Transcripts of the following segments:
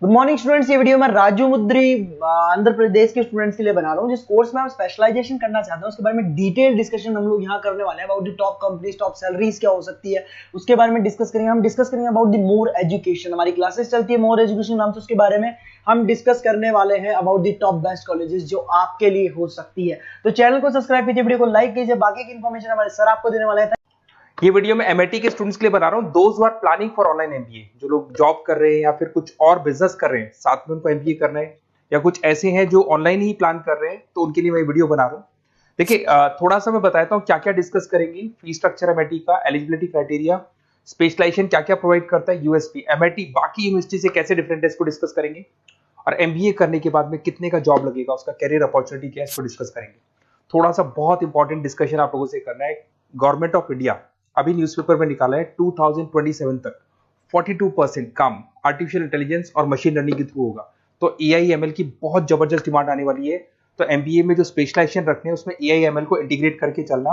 Good morning students. ये video मैं राजू मुद्री आंध्र प्रदेश के स्टूडेंट्स के लिए बना रहा हूँ। जिस कोर्स में हम स्पेशलाइजेशन करना चाहते हैं उसके बारे में डिटेल डिस्कशन हम लोग यहाँ करने वाले हैं। About the top companies, top salaries क्या हो सकती है उसके बारे में डिस्कस करेंगे। हम डिस्कस करेंगे अबाउट द मोर एजुकेशन। हमारी क्लासेस चलती है मोर एजुकेशन नाम से, उसके बारे में हम डिस्कस करने वाले हैं about the top best colleges जो आपके लिए हो सकती है। तो चैनल को सब्सक्राइब कीजिए, वीडियो को लाइक कीजिए। बाकी की इन्फॉर्मेशन हमारे सर आपको देने वाले हैं। ये वीडियो मैं एमआईटी के स्टूडेंट्स के लिए बना रहा हूँ। Those who are planning for online MBA, जो लोग जॉब कर रहे हैं या फिर कुछ और बिजनेस कर रहे हैं, साथ में उनको एमबीए करना है, या कुछ ऐसे हैं जो ऑनलाइन ही प्लान कर रहे हैं, तो उनके लिए मैं वीडियो बना रहा हूँ। देखिए, थोड़ा सा मैं बताता हूँ क्या क्या डिस्कस करेंगे। फी स्ट्रक्चर एमआईटी का, एलिजिबिलिटी क्राइटेरिया, स्पेशलाइजेशन क्या क्या प्रोवाइड करता है, यूएसपी एमआईटी बाकी यूनिवर्सिटी से कैसे डिफरेंट है, इसको डिस्कस करेंगे। और एमबीए करने के बाद में कितने का जॉब लगेगा, उसका कैरियर अपॉर्चुनिटी क्या है, इसको डिस्कस करेंगे। थोड़ा सा बहुत इंपॉर्टेंट डिस्कशन आप लोगों से करना है। गवर्नमेंट ऑफ इंडिया अभी न्यूज़पेपर में निकाला है 2027 तक 42% काम आर्टिफिशियल इंटेलिजेंस और मशीन लर्निंग के थ्रू होगा। तो एआईएमएल की बहुत जबरदस्त डिमांड आने वाली है। तो एमबीए में जो स्पेशलाइजेशन रखने हैं उसमें एआईएमएल को इंटीग्रेट करके चलना।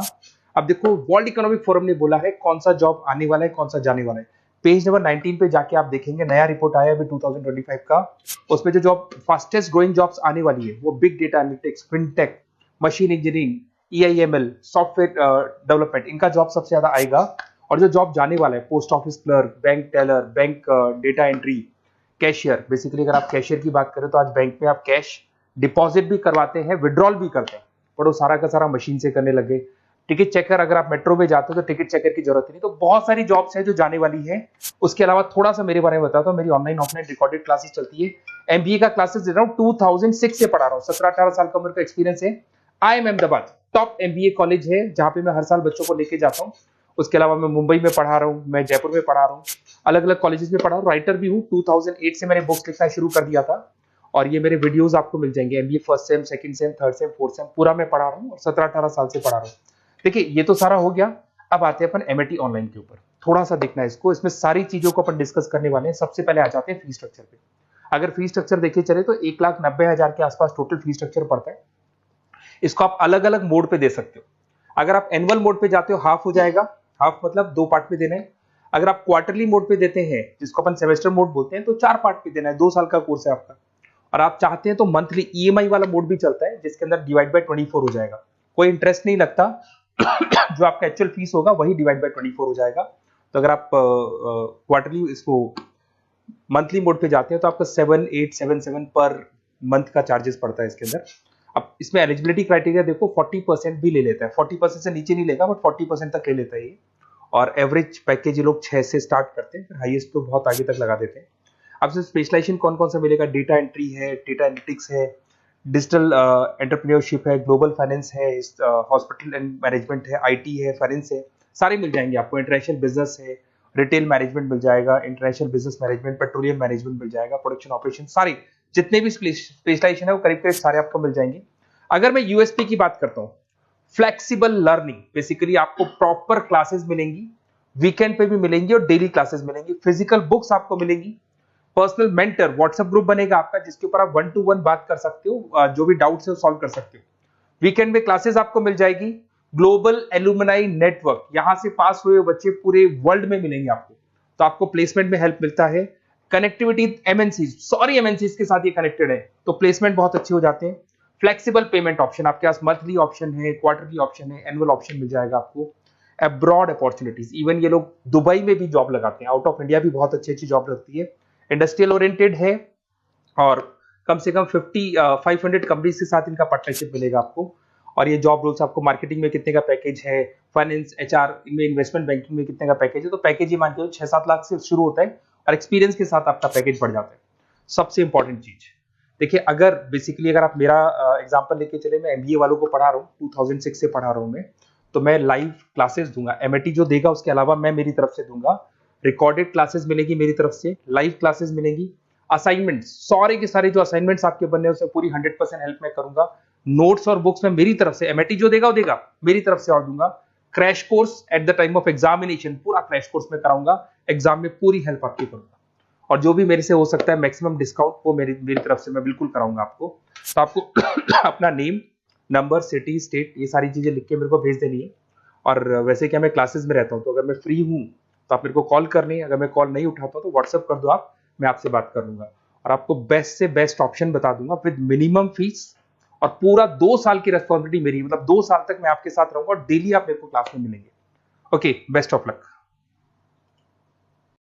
अब देखो, वर्ल्ड इकोनॉमिक फोरम ने बोला है कौन सा जॉब आने वाला है, कौन सा जाने वाला है। पेज नंबर 19 पे जाके आप देखेंगे, नया रिपोर्ट आया अभी 2025 का। उसमें जो जॉब फास्टेस्ट ग्रोइंग जॉब्स आने वाली है वो big data analytics, fintech, machine engineering, AIML, software development, इनका जॉब सबसे ज्यादा आएगा। और जो जॉब जाने वाला है, post office clerk, bank teller, bank data entry, cashier. Basically अगर आप कैशियर की बात करें तो आज बैंक में आप कैश डिपॉजिट भी करवाते हैं, विड्रॉल भी करते हैं, पर वो सारा का सारा मशीन से करने लगे। टिकट चेकर, अगर आप मेट्रो में जाते हो तो टिकट चेकर की जरूरत नहीं। तो बहुत सारी जॉब्स हैं जो जाने वाली है। उसके अलावा थोड़ा सा मेरे बारे में बताता हूँ। मेरी ऑनलाइन ऑफलाइन रिकॉर्डेड क्लासेस चलती है। एमबीए का क्लासेस दे रहा हूँ, 2006 से पढ़ा रहा हूँ। 17-18 साल का उम्र का एक्सपीरियंस है। IIM Ahmedabad top MBA college है जहां पे मैं हर साल बच्चों को लेके जाता हूँ। उसके अलावा मैं मुंबई में पढ़ा रहा हूँ, मैं जयपुर में पढ़ा रहा हूँ, अलग अलग कॉलेजेस में पढ़ा हूँ। राइटर भी हूँ। 2008 से मैंने बुक्स लिखना शुरू कर दिया था और ये मेरे वीडियोस आपको मिल जाएंगे। MBA first sem, second same, third same, fourth same पूरा मैं पढ़ा रहा हूँ और 17-18 साल से पढ़ा रहा हूँ। देखिए, ये तो सारा हो गया। अब आते हैं अपन एमआईटी ऑनलाइन के ऊपर। थोड़ा सा देखना है इसको, इसमें सारी चीजों को अपन डिस्कस करने वाले हैं। सबसे पहले आ जाते हैं फी स्ट्रक्चर पे। अगर फी स्ट्रक्चर देखे चले तो 1,90,000 के आसपास टोटल फी स्ट्रक्चर पड़ता है। इसको आप अलग अलग मोड पे दे सकते हो। अगर आप एनुअल मोड पे जाते हो हाफ हो जाएगा, हाफ मतलब 2 पार्ट में देना है। अगर आप क्वार्टरली मोड पे देते हैं, जिसको अपन सेमेस्टर मोड बोलते हैं, तो 4 पार्ट पे देना है। 2 साल का कोर्स है आपका। और आप चाहते हैं तो मंथली ईएमआई वाला मोड भी चलता है, जिसके अंदर डिवाइड बाय 24 हो जाएगा। कोई इंटरेस्ट नहीं लगता। जो आपका एक्चुअल फीस होगा वही डिवाइड बाय 24 हो जाएगा। तो अगर आप क्वार्टरली इसको मंथली मोड पे जाते हैं तो आपका 7,877 पर मंथ का चार्जेस पड़ता है इसके अंदर। अब इसमें एलिजिबिलिटी क्राइटेरिया देखो, 40% भी ले लेता है। 40% से नीचे नहीं लेगा, बट 40% तक ले लेता है ये। और एवरेज पैकेज ये लोग 6 से स्टार्ट करते हैं, फिर हाईएस्ट तो बहुत आगे तक लगा देते हैं। अब से स्पेशलाइजेशन कौन कौन सा मिलेगा? डेटा एंट्री है, डेटा एनालिटिक्स है, डिजिटल एंटरप्रेन्योरशिप है, ग्लोबल फाइनेंस है, हॉस्पिटल एंड मैनेजमेंट है, आईटी है, फाइनेंस है, सारे मिल जाएंगे आपको। इंटरनेशनल बिजनेस है, रिटेल मैनेजमेंट मिल जाएगा, international business management, petroleum management मिल जाएगा, प्रोडक्शन ऑपरेशन, सारे जितने भी स्पेशलाइजेशन है वो करीब करीब सारे आपको मिल जाएंगे। अगर मैं यूएसपी की बात करता हूँ, फ्लेक्सिबल लर्निंग, बेसिकली आपको प्रॉपर क्लासेस मिलेंगी, वीकेंड पे भी मिलेंगी और डेली क्लासेस मिलेंगी। फिजिकल बुक्स आपको मिलेंगी, पर्सनल मेंटर, व्हाट्सएप ग्रुप बनेगा आपका जिसके ऊपर आप 1 to 1 बात कर सकते हो, जो भी डाउट्स है वो सॉल्व कर सकते हो। वीकेंड में क्लासेस आपको मिल जाएगी। ग्लोबल एलुमनाई नेटवर्क, यहां से पास हुए बच्चे पूरे वर्ल्ड में मिलेंगे आपको, तो आपको प्लेसमेंट में हेल्प मिलता है। कनेक्टिविटी एमएनसीज, सॉरी एमएनसीज के साथ ये कनेक्टेड है, तो प्लेसमेंट बहुत अच्छे हो जाते हैं। फ्लेक्सिबल पेमेंट ऑप्शन, आपके पास मंथली ऑप्शन है, क्वार्टरली ऑप्शन है, एनुअल ऑप्शन मिल जाएगा आपको। अब्रॉड अपॉर्चुनिटीज, इवन ये लोग दुबई में भी जॉब लगाते हैं। आउट ऑफ इंडिया भी बहुत अच्छी अच्छी जॉब लगती है। इंडस्ट्रियल ओरिएंटेड है और कम से कम 500 कंपनीज के साथ इनका पार्टनरशिप मिलेगा आपको। और ये जॉब रोल्स आपको मार्केटिंग में कितने का पैकेज है, फाइनेंस, एचआर, इनमें इन्वेस्टमेंट बैंकिंग में कितने का पैकेज है, तो पैकेज ये मान के 6-7 लाख से शुरू होता है और एक्सपीरियंस के साथ आपका पैकेज बढ़ जाता है। सबसे इंपॉर्टेंट चीज देखिए, अगर बेसिकली अगर आप मेरा एग्जांपल लेके चले, मैं एमबीए वालों को पढ़ा रहा हूँ, 2006 से पढ़ा रहा हूँ मैं, तो मैं लाइव क्लासेस दूंगा। एमआईटी जो देगा उसके अलावा मैं मेरी तरफ से दूंगा। रिकॉर्डेड क्लासेस मिलेगी मेरी तरफ से, लाइव क्लासेस मिलेंगी। असाइनमेंट, सारे के सारे जो असाइनमेंट्स आपके बनने हैं उसमें पूरी 100% हेल्प मैं करूंगा। नोट्स और बुक्स में मेरी तरफ से, एमआईटी जो देगा वो देगा, मेरी तरफ से और दूंगा। Crash course at the time of examination, पूरा क्रैश कोर्स में कराऊंगा। एग्जाम में पूरी हेल्प आपकी करूंगा और जो भी मेरे से हो सकता है मैक्सिमम डिस्काउंट वो मेरी तरफ से मैं बिल्कुल कराऊंगा आपको। तो आपको अपना नेम, नंबर, सिटी, स्टेट, ये सारी चीजें लिख के मेरे को भेज देनी है। और वैसे क्या मैं क्लासेस में रहता हूँ, तो अगर मैं फ्री हूँ तो आप मेरे को कॉल करनी है। अगर मैं कॉल नहीं उठाता तो व्हाट्सएप कर दो आप, मैं आपसे बात कर लूंगा। और आपको बेस्ट से बेस्ट ऑप्शन बता दूंगा विद मिनिमम फीस, और पूरा 2 साल की रेस्पॉन्सिबिलिटी मेरी, मतलब 2 साल तक मैं आपके साथ रहूंगा और डेली आप मेरे को क्लास में मिलेंगे। Okay, best of luck.